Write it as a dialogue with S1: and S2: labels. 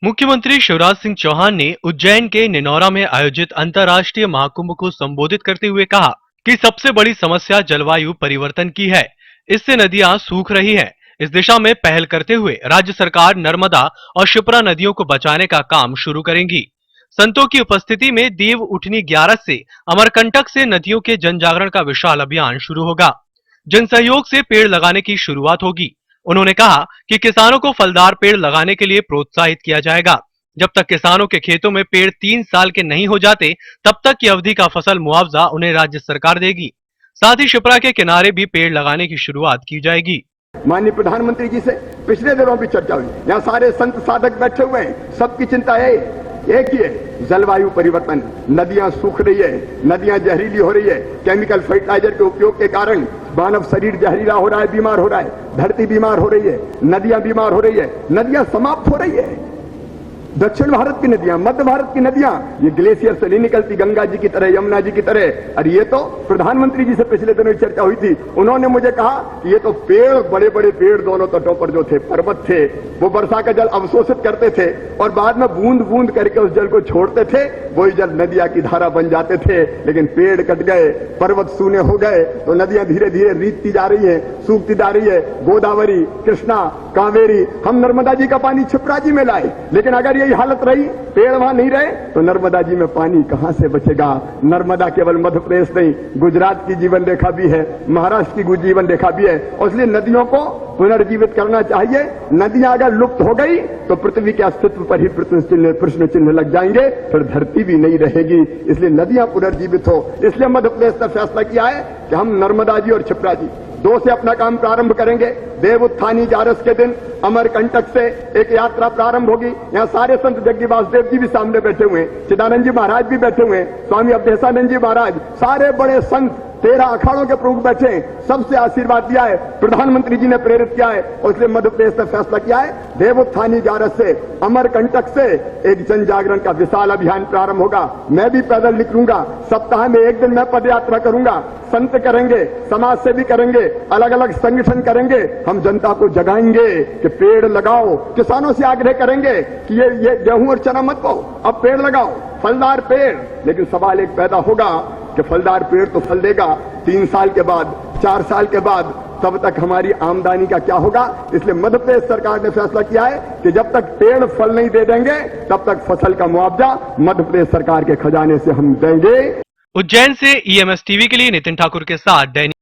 S1: मुख्यमंत्री शिवराज सिंह चौहान ने उज्जैन के निनौरा में आयोजित अंतर्राष्ट्रीय महाकुंभ को संबोधित करते हुए कहा कि सबसे बड़ी समस्या जलवायु परिवर्तन की है। इससे नदियां सूख रही हैं। इस दिशा में पहल करते हुए राज्य सरकार नर्मदा और शिप्रा नदियों को बचाने का काम शुरू करेगी। संतों की उपस्थिति में देव उठनी 11 से अमरकंटक से नदियों के जन जागरण का विशाल अभियान शुरू होगा। जन सहयोग से पेड़ लगाने की शुरुआत होगी। उन्होंने कहा कि किसानों को फलदार पेड़ लगाने के लिए प्रोत्साहित किया जाएगा। जब तक किसानों के खेतों में पेड़ 3 साल के नहीं हो जाते, तब तक की अवधि का फसल मुआवजा उन्हें राज्य सरकार देगी। साथ ही शिप्रा के किनारे भी पेड़ लगाने की शुरुआत की जाएगी।
S2: माननीय प्रधानमंत्री जी से पिछले दिनों भी चर्चा हुई। यहाँ सारे संत साधक बैठे हुए हैं। सबकी चिंता है एक ही है, जलवायु परिवर्तन। नदियां सूख रही है, नदियां जहरीली हो रही है। केमिकल फर्टिलाइजर के उपयोग के कारण मानव शरीर जहरीला हो रहा है, बीमार हो रहा है। धरती बीमार हो रही है, नदियां बीमार हो रही है, नदियां समाप्त हो रही है। दक्षिण भारत की नदियां, मध्य भारत की नदियां, ये ग्लेशियर से नहीं निकलती, गंगा जी की तरह, यमुना जी की तरह। और ये तो प्रधानमंत्री जी से पिछले दिनों चर्चा हुई थी। उन्होंने मुझे कहा कि ये तो पेड़, बड़े बड़े पेड़ दोनों तटों पर जो थे, पर्वत थे, वो वर्षा का जल अवशोषित करते थे और बाद में बूंद बूंद करके उस जल को छोड़ते थे। वही जल नदिया की धारा बन जाते थे। लेकिन पेड़ कट गए, पर्वत सूने हो गए, तो नदियां धीरे धीरे रीतती जा रही है, सूखती जा रही है। गोदावरी, कृष्णा, कावेरी, हम नर्मदा जी का पानी छिप्रा जी में लाए, लेकिन अगर यही हालत रही, पेड़ वहां नहीं रहे, तो नर्मदा जी में पानी कहां से बचेगा। नर्मदा केवल मध्य प्रदेश नहीं, गुजरात की जीवन रेखा भी है, महाराष्ट्र की जीवन रेखा भी है। और इसलिए नदियों को पुनर्जीवित करना चाहिए। नदियां अगर लुप्त हो गई तो पृथ्वी के अस्तित्व पर ही प्रश्न चिन्ह लग जाएंगे, फिर धरती भी नहीं रहेगी। इसलिए नदियां पुनर्जीवित हो, इसलिए मध्य प्रदेश ने फैसला किया है कि हम नर्मदा जी और क्षिप्रा जी 2 से अपना काम प्रारंभ करेंगे। देव उत्थानी 11 के दिन अमरकंटक से एक यात्रा प्रारंभ होगी। यहाँ सारे संत जग्गी वासुदेव जी भी सामने बैठे हुए हैं, चिदानंद जी महाराज भी बैठे हुए हैं, स्वामी अवधेशानंद जी महाराज, सारे बड़े संत 13 अखाड़ों के प्रमुख बैठे हैं। सबसे आशीर्वाद दिया है, प्रधानमंत्री जी ने प्रेरित किया है। और इसलिए मध्य प्रदेश ने फैसला किया है, देवोत्थानी 11 से अमरकंटक से एक जन जागरण का विशाल अभियान प्रारंभ होगा। मैं भी पैदल निकलूंगा, सप्ताह में 1 दिन मैं पद यात्रा करूंगा। संत करेंगे, समाज सेवी करेंगे, अलग अलग संगठन करेंगे। हम जनता को जगाएंगे कि पेड़ लगाओ। किसानों से आग्रह करेंगे कि ये गेहूं और चना मत पाओ, अब पेड़ लगाओ, फलदार पेड़। लेकिन सवाल एक पैदा होगा कि फलदार पेड़ तो फल देगा 3 साल के बाद, 4 साल के बाद, तब तक हमारी आमदनी का क्या होगा। इसलिए मध्य प्रदेश सरकार ने फैसला किया है कि जब तक पेड़ फल नहीं दे देंगे, तब तक फसल का मुआवजा मध्य प्रदेश सरकार के खजाने से हम देंगे।
S1: उज्जैन से EMS टीवी के लिए नितिन ठाकुर के साथ दैनिक